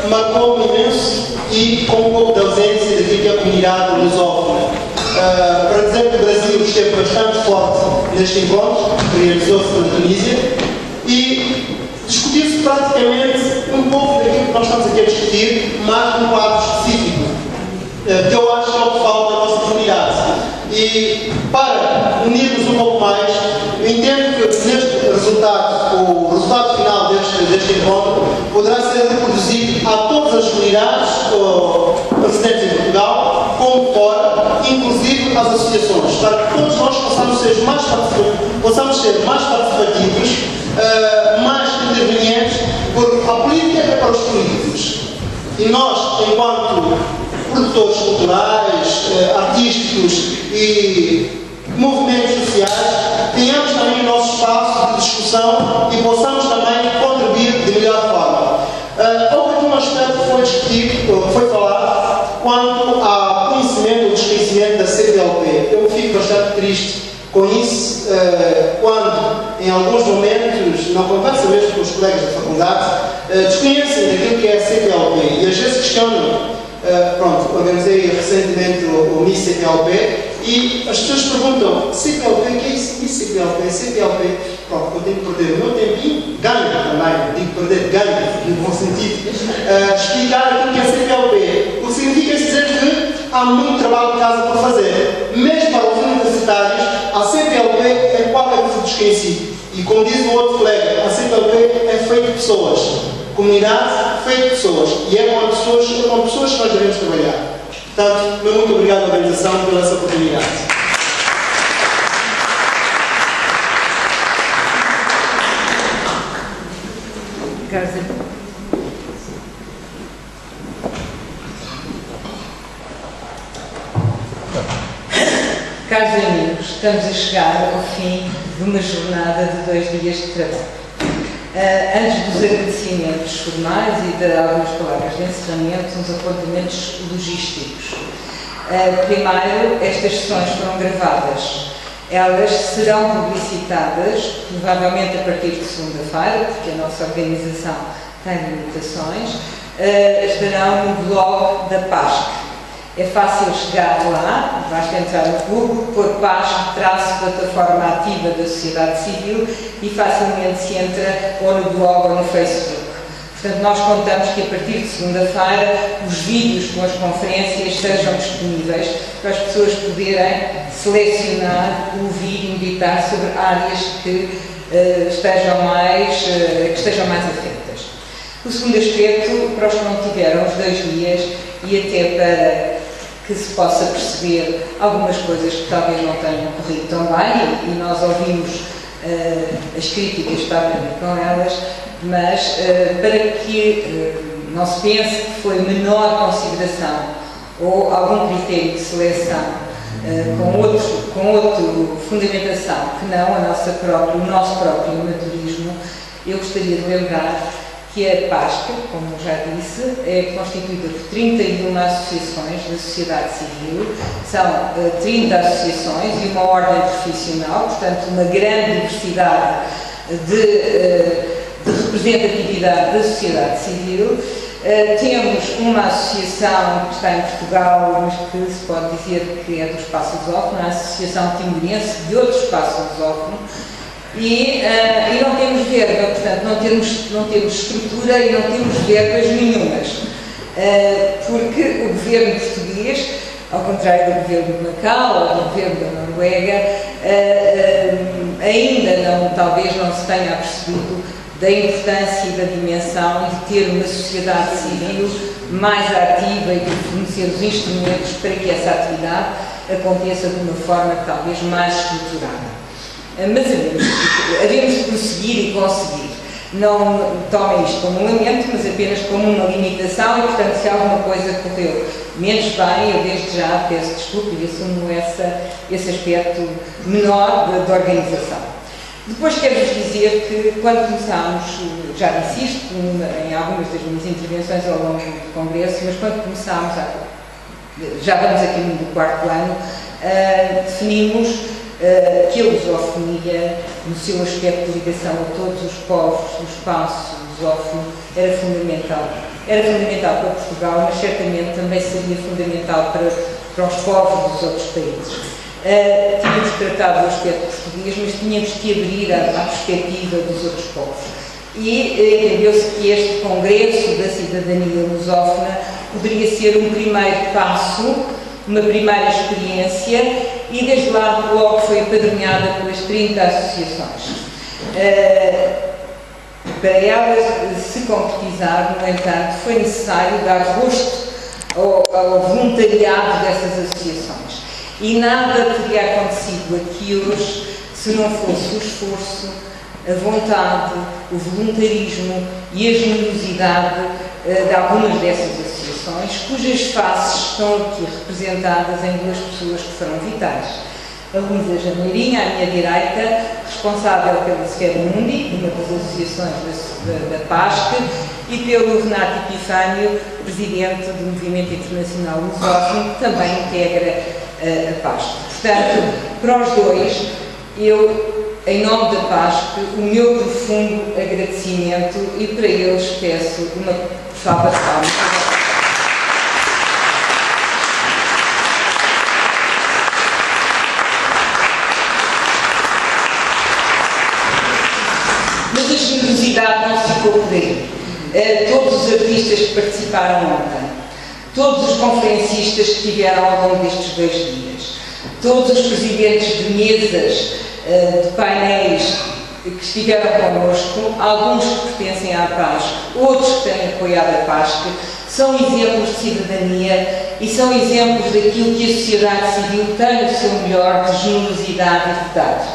S8: que marcou-me imenso e com um pouco de ausência daquilo que é a comunidade lusófona. Para dizer que o Brasil esteve bastante forte neste encontro, que realizou-se na Tunísia, e discutiu-se praticamente um pouco daquilo que nós estamos aqui a discutir, mas num quadro específico, que eu acho que é o que falta na nossa comunidade. E para unirmos um pouco mais, eu entendo que neste resultado, o resultado final deste encontro, poderá ser reproduzido a todas as comunidades residentes em Portugal, como fora, inclusive as associações, para que todos nós possamos ser mais participativos, mais intervenientes, porque a política é para os políticos. E nós, enquanto produtores culturais, artísticos e movimentos sociais, tenhamos também o nosso espaço de discussão e possamos também contribuir de melhor forma. Houve aqui um aspecto que foi discutido, foi falado, eu fico bastante triste com isso, quando em alguns momentos, na conversa mesmo com os colegas da faculdade, desconhecem aquilo que é a CPLP e às vezes questionam. Pronto, organizei recentemente o Miss CPLP e as pessoas perguntam: CPLP, o que é isso? Miss CPLP, CPLP. Pronto, eu tenho que perder o meu tempinho, ganho também, digo perder, ganho, no bom sentido, explicar aquilo que é CPLP. O que significa dizer que há muito trabalho de casa por fazer. Mesmo para os universitários, a CPLP é qualquer coisa desconhecida. E como diz o outro colega, a CPLP é feita de pessoas. Comunidade feita de pessoas. E é com pessoas que nós devemos trabalhar. Portanto, muito obrigado à organização pela essa oportunidade.
S9: Caros amigos, estamos a chegar ao fim de uma jornada de 2 dias de trabalho. Antes dos agradecimentos formais e de algumas palavras de encerramento, uns apontamentos logísticos. Primeiro, estas sessões foram gravadas. Elas serão publicitadas, provavelmente a partir de segunda-feira, porque a nossa organização tem limitações, estarão no blog da PASC. É fácil chegar lá, basta entrar no Google, pôr PASC-plataforma ativa da sociedade civil e facilmente se entra ou no blog ou no Facebook. Portanto, nós contamos que a partir de segunda-feira os vídeos com as conferências estejam disponíveis para as pessoas poderem selecionar, ouvir e meditar sobre áreas que estejam mais afetas. O segundo aspecto, para os que não tiveram os 2 dias e até para que se possa perceber algumas coisas que talvez não tenham corrido tão bem, e nós ouvimos as críticas para aprender com elas, mas para que não se pense que foi menor consideração ou algum critério de seleção com outra fundamentação que não o nosso próprio amadorismo, eu gostaria de lembrar que a PASC, como já disse, é constituída por 31 associações da sociedade civil, são 30 associações e uma ordem profissional, portanto uma grande diversidade de representatividade da sociedade civil. Temos uma associação que está em Portugal, mas que se pode dizer que é do espaço lusófono, a Associação Timorense de outro espaço lusófono, e não temos verba, portanto não temos estrutura e não temos verbas nenhumas, porque o governo português, ao contrário do governo de Macau ou do governo da Noruega, ainda talvez não se tenha apercebido da importância e da dimensão de ter uma sociedade civil mais ativa e de fornecer os instrumentos para que essa atividade aconteça de uma forma talvez mais estruturada. Mas havemos de prosseguir e conseguir. Não tomem isto como um lamento, mas apenas como uma limitação, e portanto se alguma coisa correu menos bem, eu desde já peço desculpa e assumo esse aspecto menor da organização. Depois quero-vos dizer que quando começámos, já disse isto em algumas das minhas intervenções ao longo do Congresso, mas quando começámos, já vamos a caminho do 4º ano, definimos que a lusofonia, no seu aspecto de ligação a todos os povos do espaço lusófono, era fundamental. Era fundamental para Portugal, mas certamente também seria fundamental para os povos dos outros países. Tínhamos tratado do aspecto português, mas tínhamos que abrir à perspectiva dos outros povos. E entendeu-se que este Congresso da Cidadania Lusófona poderia ser um primeiro passo, uma primeira experiência, e desde lá logo foi apadrinhada pelas 30 associações. Para elas se concretizar, no entanto, foi necessário dar rosto ao voluntariado dessas associações. E nada teria acontecido aqui hoje se não fosse o esforço, a vontade, o voluntarismo e a generosidade de algumas dessas associações, cujas faces estão aqui representadas em 2 pessoas que foram vitais. A Luísa Janeirinha, à minha direita, responsável pela Sfera Mundi, uma das associações da PASC, e pelo Renato Epifânio, presidente do Movimento Internacional Lusófono, que também integra a PASC. Portanto, para os dois, eu, em nome da PASC, o meu profundo agradecimento e para eles peço uma salva de palmas. Mas a generosidade não ficou por aí. Todos os artistas que participaram ontem, todos os conferencistas que estiveram ao longo destes 2 dias, todos os presidentes de mesas, de painéis que estiveram connosco, alguns que pertencem à PASC, outros que têm apoiado a PASC, são exemplos de cidadania e são exemplos daquilo que a sociedade civil tem o seu melhor de generosidade e verdade.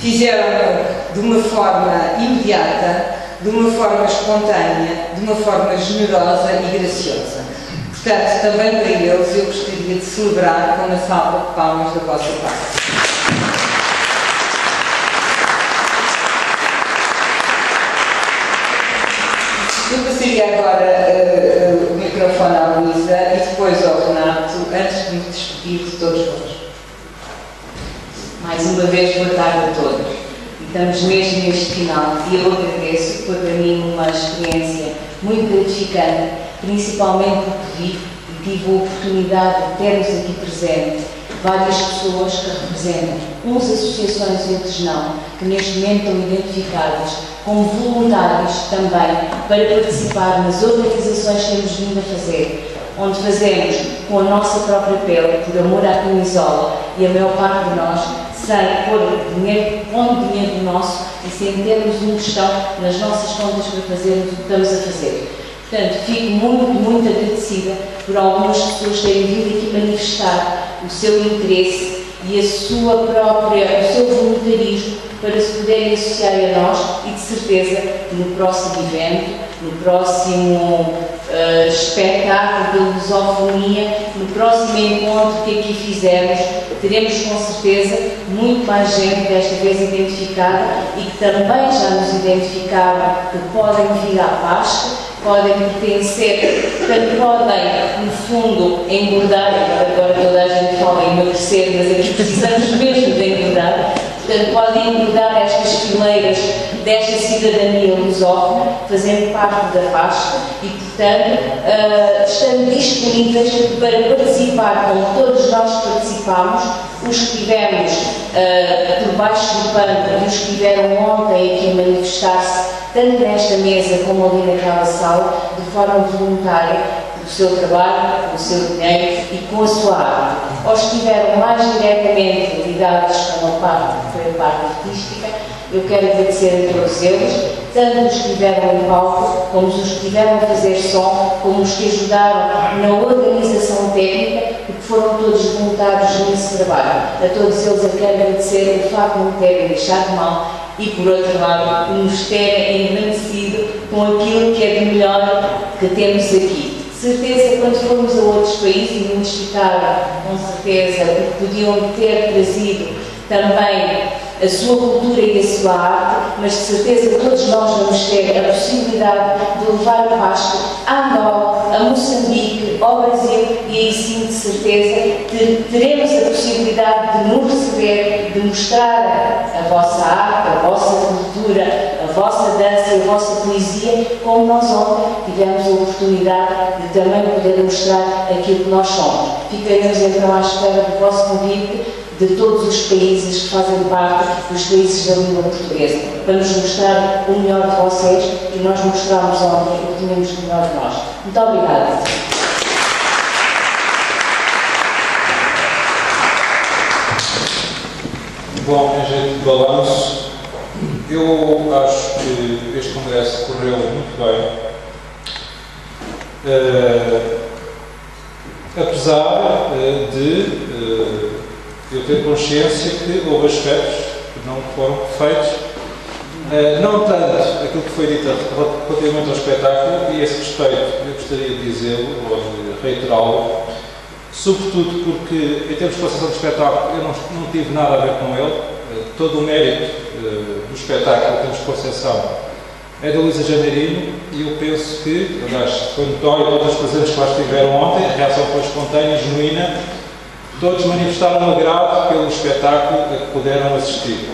S9: Fizeram de uma forma imediata, de uma forma espontânea, de uma forma generosa e graciosa. Portanto, também para eles eu gostaria de celebrar com uma salva de palmas da vossa parte. Eu passaria agora o microfone à Luísa e depois ao Renato, antes de me despedir de todos vós.
S10: Mais uma vez, boa tarde a todos. Estamos mesmo neste final e eu agradeço, foi para mim uma experiência muito gratificante, principalmente porque tive a oportunidade de termos aqui presente várias pessoas que representam uns associações e outros não, que neste momento estão identificadas como voluntários também para participar nas organizações que temos vindo a fazer, onde fazemos com a nossa própria pele, por amor à camisola, e a maior parte de nós sem pôr dinheiro, pondo dinheiro nosso e sem termos uma questão nas nossas contas para fazermos o que estamos a fazer. Portanto, fico muito agradecida por algumas pessoas terem vindo aqui manifestar o seu interesse e o seu voluntarismo para se poderem associar a nós e de certeza que no próximo evento, no próximo espetáculo da lusofonia, no próximo encontro que aqui fizermos, teremos com certeza muito mais gente desta vez identificada e que também já nos identificaram que podem vir à PASC, podem pertencer, portanto podem, no fundo, engordar, agora toda a gente fala em emagrecer, mas eles precisamos mesmo de engordar, portanto podem engordar estas fileiras desta cidadania lusófona, fazendo parte da PASC e, portanto, estando disponíveis para participar, como todos nós participamos, os que tivemos por baixo do pano e os que estiveram ontem aqui a manifestar-se, tanto nesta mesa como ali naquela sala, de forma voluntária, do seu trabalho, do seu dinheiro e com a sua arte. Aos que estiveram mais diretamente ligados com a parte, que foi a parte artística, eu quero agradecer a todos eles, tanto os que estiveram em palco, como os que estiveram a fazer som, como os que ajudaram na organização técnica, porque foram todos voluntários nesse trabalho. A todos eles eu quero agradecer o facto de não terem deixado mal e, por outro lado, nos terem engrandecido com aquilo que é de melhor que temos aqui. Certeza, quando formos a outros países, e muitos ficaram, com certeza, porque podiam ter trazido também a sua cultura e a sua arte, mas de certeza todos nós vamos ter a possibilidade de levar a PASC a Angola, a Moçambique, ao Brasil e aí sim, de certeza, teremos a possibilidade de nos receber, de mostrar a vossa arte, a vossa cultura, a vossa dança e a vossa poesia, como nós ontem tivemos a oportunidade de também poder mostrar aquilo que nós somos. Ficaremos então à espera do vosso convite de todos os países que fazem parte dos países da língua portuguesa, para nos mostrar o melhor de vocês e nós mostramos ontem o que tínhamos de melhor de nós. Muito obrigada.
S2: Bom, em jeito de balanço, eu acho que este congresso correu muito bem. Apesar de eu ter consciência que houve aspectos que não foram feitos, não tanto aquilo que foi dito relativamente ao espetáculo, e a esse respeito eu gostaria de dizê-lo ou de reiterá-lo, sobretudo porque, em termos de concepção de espetáculo, eu não tive nada a ver com ele. Todo o mérito do espetáculo, em termos de concepção, é da Luísa Janeirinho, e eu penso que, aliás, foi notório todos os presentes que lá estiveram ontem, a reação foi espontânea, genuína, Todos manifestaram agrado pelo espetáculo a que puderam assistir.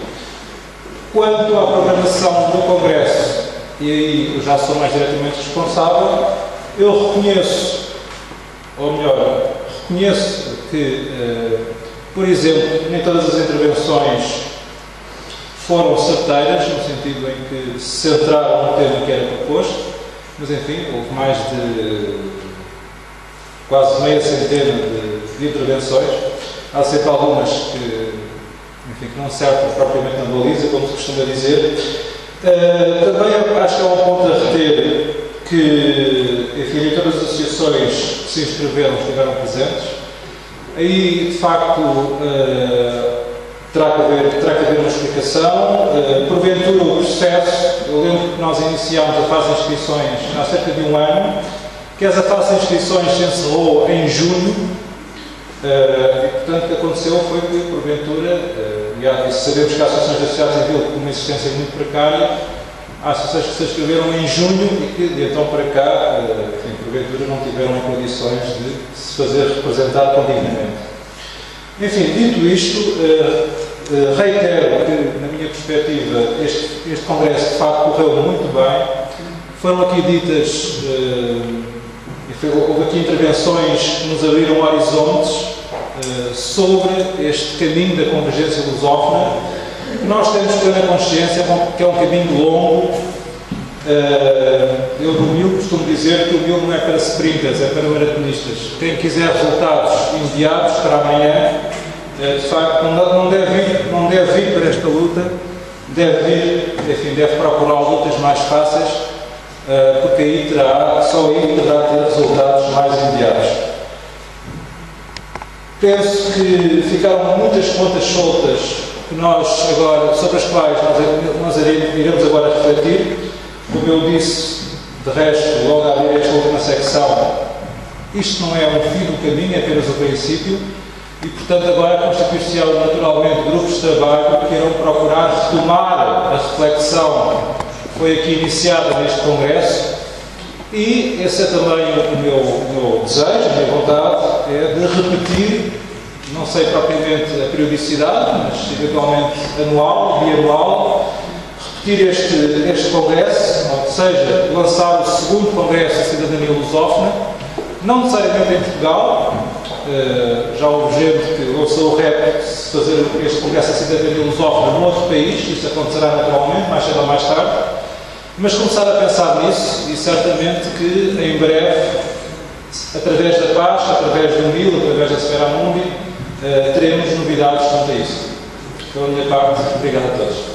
S2: Quanto à programação do Congresso, e aí eu já sou mais diretamente responsável, eu reconheço, ou melhor, reconheço que, por exemplo, nem todas as intervenções foram certeiras, no sentido em que se centraram no tema que era proposto, mas enfim, houve mais de quase meia centena de intervenções. Há sempre algumas que, enfim, que não servem propriamente na baliza, como se costuma dizer. Também acho que é um ponto a reter que, enfim, todas as associações que se inscreveram estiveram presentes. Aí, de facto, terá que haver uma explicação. Porventura, o processo, eu lembro que nós iniciámos a fase de inscrições há cerca de um ano, que essa fase de inscrições se encerrou em junho, e, portanto, o que aconteceu foi que, porventura, e sabemos que há associações da sociedade civil com uma existência muito precária, há associações que se inscreveram em junho e que, de então para cá, enfim, porventura, não tiveram condições de se fazer representar condignamente. Enfim, dito isto, reitero que, na minha perspectiva, este Congresso de facto correu muito bem. Foram aqui ditas, houve aqui intervenções que nos abriram horizontes sobre este caminho da convergência lusófona. Nós temos plena consciência que é um caminho longo. Eu do MIL costumo dizer que o MIL não é para sprinters, é para maratonistas. Quem quiser resultados imediatos para amanhã, de facto, não deve vir para esta luta, deve procurar lutas mais fáceis, porque aí só aí poderá ter resultados mais imediatos. Penso que ficaram muitas pontas soltas que nós agora, sobre as quais nós iremos agora refletir. Como eu disse, de resto, logo a abrir esta última secção, isto não é um fim do caminho, é apenas o princípio, e, portanto, agora constituir-se-ão naturalmente grupos de trabalho que irão procurar retomar a reflexão que foi aqui iniciada neste Congresso, e esse é também o meu desejo, a minha vontade, é de repetir, não sei propriamente a periodicidade, mas eventualmente anual, bianual, repetir este Congresso, ou seja, lançar o segundo Congresso de Cidadania Lusófona, não necessariamente em Portugal. Já houve gente que lançou o rap de fazer este Congresso de Cidadania Lusófona num outro país, isso acontecerá naturalmente, mais cedo ou mais tarde, mas começar a pensar nisso e certamente que em breve, através da PAS, através do MIL, através da Sfera Mundi, teremos novidades quanto a isso. Pela minha parte, obrigado a todos.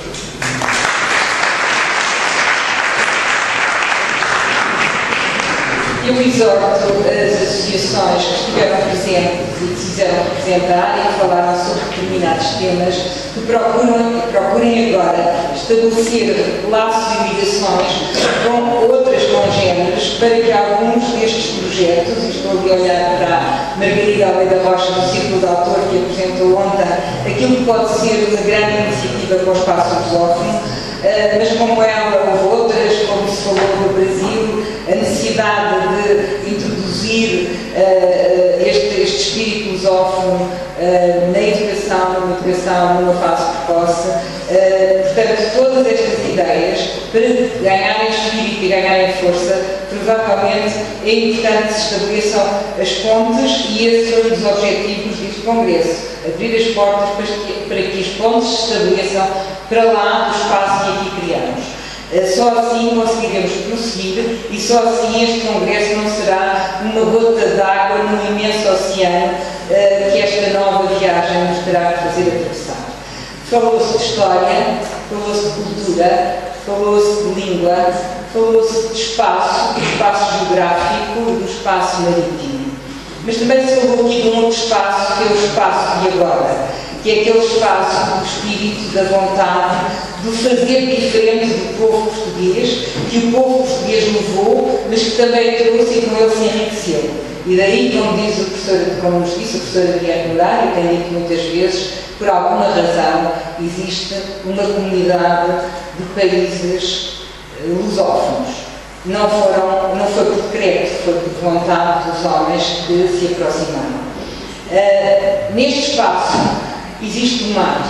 S9: Eu exorto as associações que estiveram presentes e que se fizeram representar e que falaram sobre determinados temas que procurem agora estabelecer laços e ligações com outras congêneres para que alguns destes projetos, e estou a olhar para a Margarida Almeida Rocha no Círculo de Autor que apresentou ontem, aquilo que pode ser uma grande iniciativa para o espaço lusófono, mas como ela houve outras, como se falou no Brasil, a necessidade de introduzir este espírito lusófono na educação numa fase precoce. Portanto, todas estas ideias, para ganharem espírito e ganharem força, provavelmente é importante que se estabeleçam as pontes, e esses são os objetivos deste Congresso: abrir as portas para que as pontes se estabeleçam para lá do espaço que aqui criamos. Só assim conseguiremos prosseguir, e só assim este Congresso não será uma gota d'água num imenso oceano que esta nova viagem nos terá que fazer atravessar. Falou-se de história, falou-se de cultura, falou-se de língua, falou-se de espaço, do espaço geográfico e do espaço marítimo. Mas também se falou aqui de um outro espaço, que é o espaço de agora, que é aquele espaço do espírito, da vontade, do fazer diferente do povo português, que o povo português levou, mas que também trouxe e com ele se enriqueceu. E daí, como nos disse a professora Adriana Morar, e tem dito muitas vezes, por alguma razão, existe uma comunidade de países lusófonos. Não foi por decreto, foi por vontade dos homens que se aproximaram. Neste espaço existe o mar,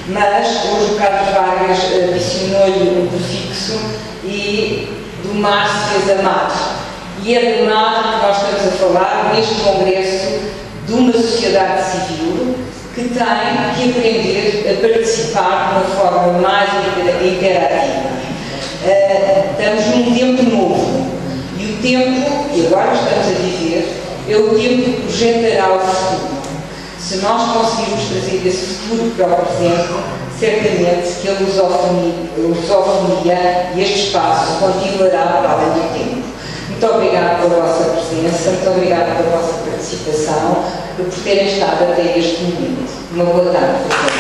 S9: mas hoje o Carlos Vargas adicionou-lhe um prefixo e do mar se fez a mar. E é do mar que nós estamos a falar neste congresso de uma sociedade civil que tem que aprender a participar de uma forma mais interativa. Estamos num tempo novo e o tempo que agora estamos a viver é o tempo que projetará o futuro. Se nós conseguirmos trazer esse futuro para o presente, certamente que a lusofonia e este espaço continuará para além do tempo. Muito obrigada pela vossa presença, muito obrigada pela vossa participação e por terem estado até este momento. Uma boa tarde.